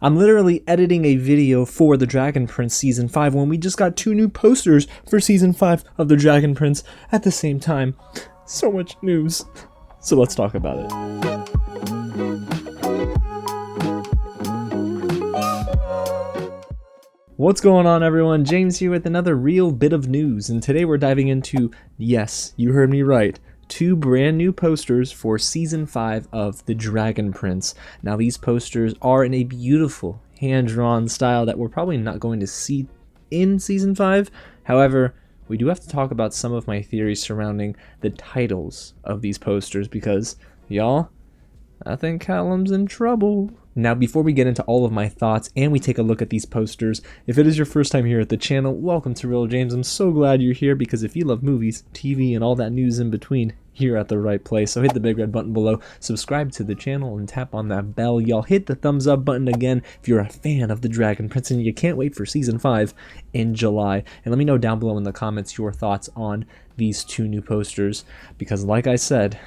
I'm literally editing a video for the Dragon Prince Season 5 when we just got 2 new posters for Season 5 of the Dragon Prince at the same time. So much news. So let's talk about it. What's going on, everyone? James here with another real bit of news, and today we're diving into, yes, you heard me right, 2 brand new posters for Season 5 of The Dragon Prince. Now these posters are in a beautiful hand-drawn style that we're probably not going to see in Season 5. However, we do have to talk about some of my theories surrounding the titles of these posters because, y'all, I think Callum's in trouble. Now, before we get into all of my thoughts and we take a look at these posters, if it is your first time here at the channel, welcome to Real James. I'm so glad you're here because if you love movies, TV, and all that news in between, you're at the right place. So hit the big red button below, subscribe to the channel, and tap on that bell. Y'all hit the thumbs up button again if you're a fan of the Dragon Prince and you can't wait for Season 5 in July. And let me know down below in the comments your thoughts on these 2 new posters because, like I said,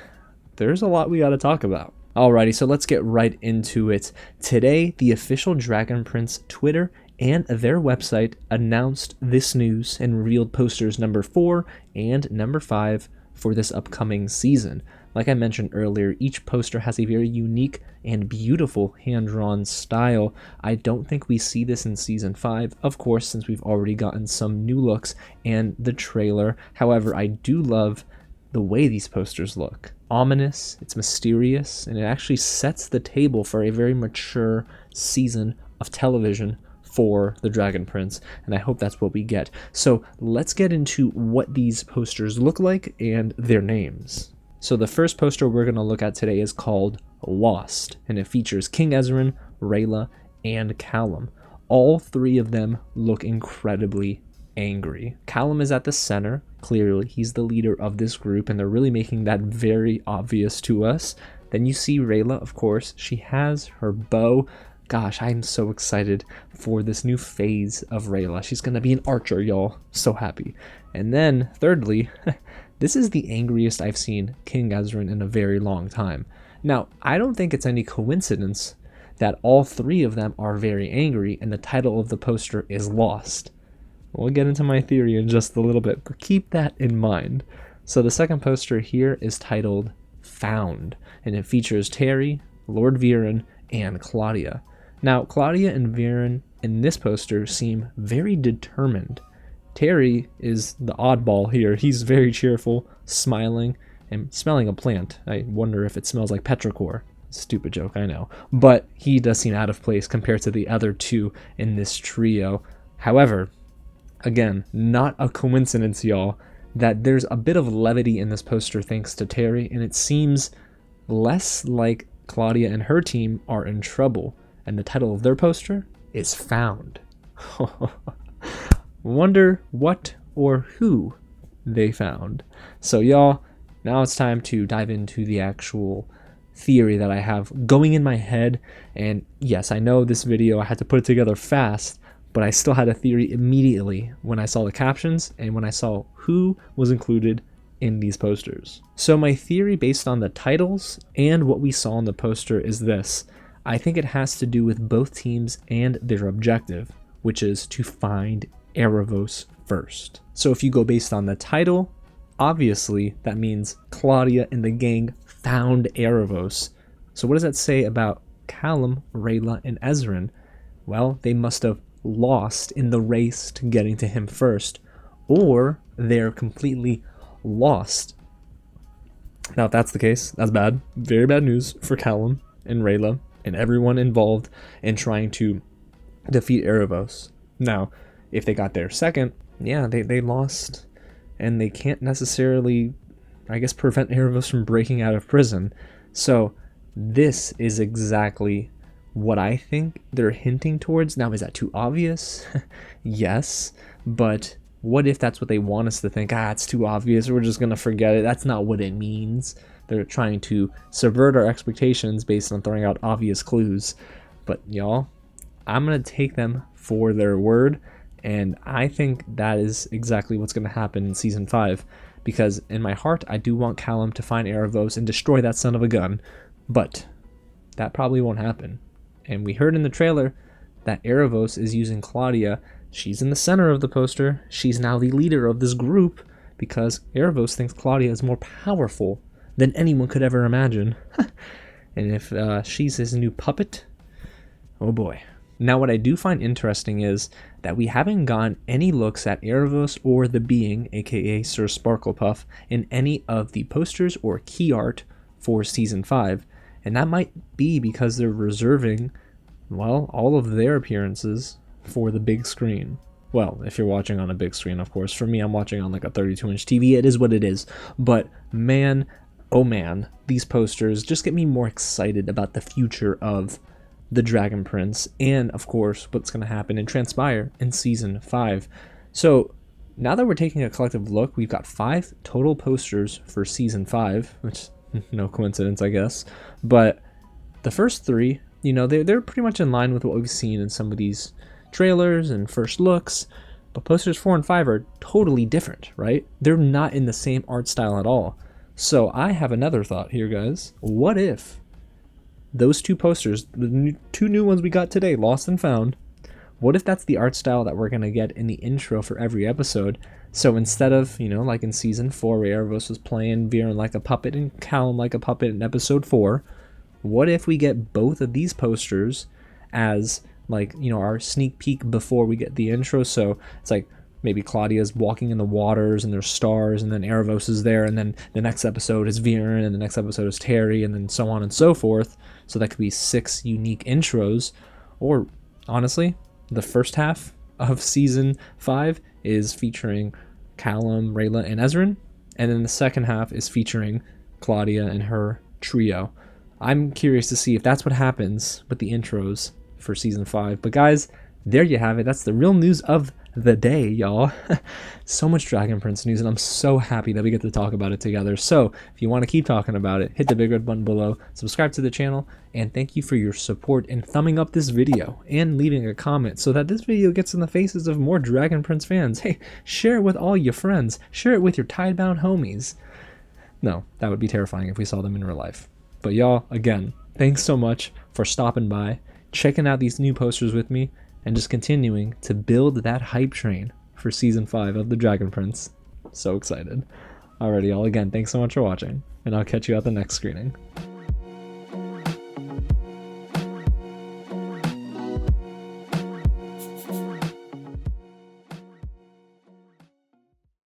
there's a lot we got to talk about. Alrighty, so let's get right into it. Today, the official Dragon Prince Twitter and their website announced this news and revealed posters number 4 and number 5 for this upcoming season. Like I mentioned earlier, each poster has a very unique and beautiful hand-drawn style. I don't think we see this in Season 5, of course, since we've already gotten some new looks and the trailer. However, I do love the way these posters look. Ominous, it's mysterious, and it actually sets the table for a very mature season of television for the Dragon Prince, and I hope that's what we get. So let's get into what these posters look like and their names. So the first poster we're going to look at today is called Lost, and it features King Ezran, Rayla, and Callum. All 3 of them look incredibly angry. Callum is at the center. Clearly, he's the leader of this group, and they're really making that very obvious to us. Then you see Rayla, of course. She has her bow. Gosh, I'm so excited for this new phase of Rayla. She's gonna be an archer, y'all. So happy. And then, thirdly, this is the angriest I've seen King Ezran in a very long time. Now, I don't think it's any coincidence that all 3 of them are very angry, and the title of the poster is Lost. We'll get into my theory in just a little bit, but keep that in mind. So the second poster here is titled Found, and it features Terry, Lord Viren, and Claudia. Now, Claudia and Viren in this poster seem very determined. Terry is the oddball here. He's very cheerful, smiling, and smelling a plant. I wonder if it smells like petrichor. Stupid joke, I know. But he does seem out of place compared to the other 2 in this trio. However, again, not a coincidence, y'all, that there's a bit of levity in this poster thanks to Terry, and it seems less like Claudia and her team are in trouble, and the title of their poster is Found. Wonder what or who they found. So y'all, now it's time to dive into the actual theory that I have going in my head, and yes, I know this video, I had to put it together fast, but I still had a theory immediately when I saw the captions and when I saw who was included in these posters. So my theory based on the titles and what we saw in the poster is this. I think it has to do with both teams and their objective, which is to find Erebos first. So if you go based on the title, obviously that means Claudia and the gang found Erebos. So what does that say about Callum, Rayla, and Ezran? Well, they must have lost in the race to getting to him first, or they're completely lost. Now, if that's the case, that's bad. Very bad news for Callum and Rayla and everyone involved in trying to defeat Erebos. Now, if they got there second, yeah, they lost, and they can't necessarily, I guess, prevent Erebos from breaking out of prison. So this is exactly what I think they're hinting towards. Now, is that too obvious? Yes, but what if that's what they want us to think? It's too obvious, we're just gonna forget it. That's not what it means. They're trying to subvert our expectations based on throwing out obvious clues. But y'all, I'm gonna take them for their word, and I think that is exactly what's gonna happen in Season 5, because in my heart, I do want Callum to find Erebos and destroy that son of a gun, but that probably won't happen. And we heard in the trailer that Erebos is using Claudia. She's in the center of the poster. She's now the leader of this group because Erebos thinks Claudia is more powerful than anyone could ever imagine. And if she's his new puppet, oh boy. Now what I do find interesting is that we haven't gotten any looks at Erebos or the Being, aka Sir Sparklepuff, in any of the posters or key art for Season 5. And that might be because they're reserving, well, all of their appearances for the big screen. Well, if you're watching on a big screen, of course. For me, I'm watching on like a 32-inch TV. It is what it is. But man, oh man, these posters just get me more excited about the future of the Dragon Prince and, of course, what's going to happen and transpire in Season 5. So now that we're taking a collective look, we've got 5 total posters for Season 5, which no coincidence, I guess. But the first 3, you know, they're pretty much in line with what we've seen in some of these trailers and first looks. But posters 4 and 5 are totally different, right? They're not in the same art style at all. So I have another thought here, guys. What if those 2 posters, the 2 new ones we got today, Lost and Found, what if that's the art style that we're going to get in the intro for every episode? So instead of, you know, like in Season 4, where Erebos was playing Viren like a puppet and Callum like a puppet in Episode 4, what if we get both of these posters as, like, you know, our sneak peek before we get the intro? So it's like maybe Claudia's walking in the waters and there's stars, and then Erebos is there, and then the next episode is Viren, and the next episode is Terry, and then so on and so forth. So that could be 6 unique intros. Or honestly, the first half of Season 5 is featuring Callum, Rayla, and Ezrin, and then the second half is featuring Claudia and her trio. I'm curious to see if that's what happens with the intros for Season 5. But guys, there you have it. That's the real news of the day, y'all. So much Dragon Prince news, and I'm so happy that we get to talk about it together. So if you want to keep talking about it, hit the big red button below, subscribe to the channel, and thank you for your support in thumbing up this video and leaving a comment so that this video gets in the faces of more Dragon Prince fans. Hey, share it with all your friends. Share it with your tidebound homies. No, that would be terrifying if we saw them in real life. But y'all, again, thanks so much for stopping by, checking out these new posters with me, and just continuing to build that hype train for Season 5 of the Dragon Prince. So excited. Alrighty, y'all, again, thanks so much for watching, and I'll catch you at the next screening.